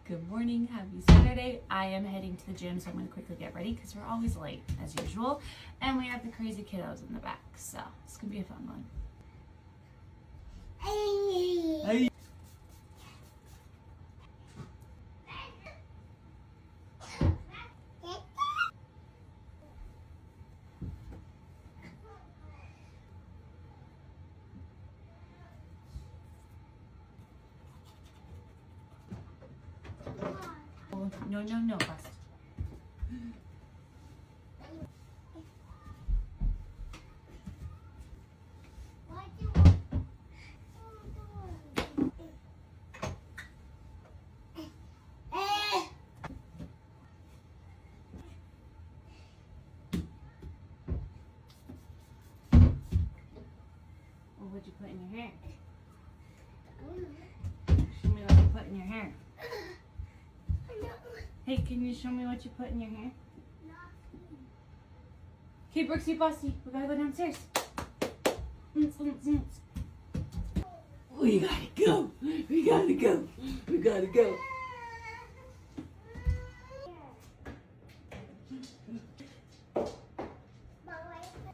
Good morning, happy Saturday. I am heading to the gym, so I'm going to quickly get ready because we're always late as usual. And we have the crazy kiddos in the back, so it's going to be a fun one. Hey. No, fast. Well, what'd you put in your hair? Show me what you put in your hair. Hey, can you show me what you put in your hair? Okay, Brooksy, Bossy, we gotta go downstairs. We gotta go. We gotta go. We gotta go.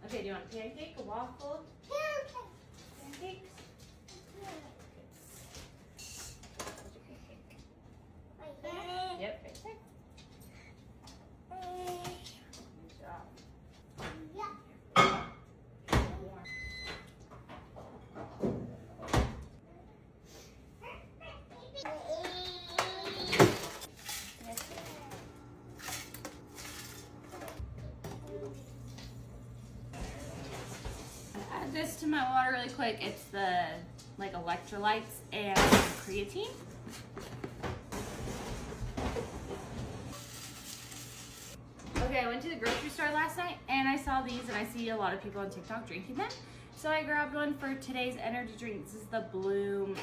Okay, do you want a pancake, a waffle? Pancakes? Yep, right there. Good job. Add this to my water really quick. It's the electrolytes and creatine. Okay, I went to the grocery store last night and I saw these, and I see a lot of people on TikTok drinking them. So I grabbed one for today's energy drink. This is the Bloom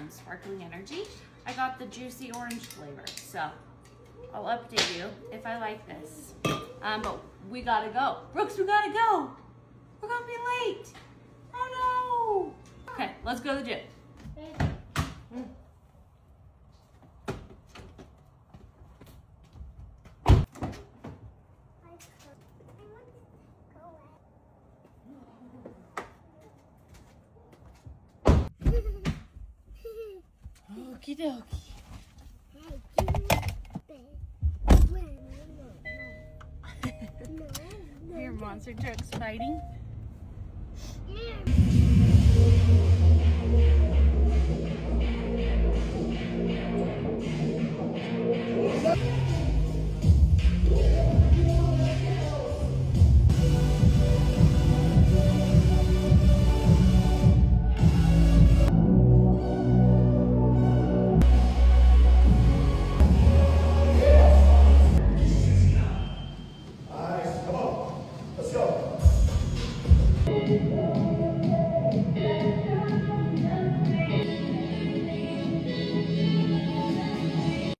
Sparkling Energy. I got the juicy orange flavor. So I'll update you if I like this. But we gotta go. Brooks, we gotta go. We're gonna be late. Oh no. Okay, let's go to the gym. Okie dokie. Your monster truck's fighting.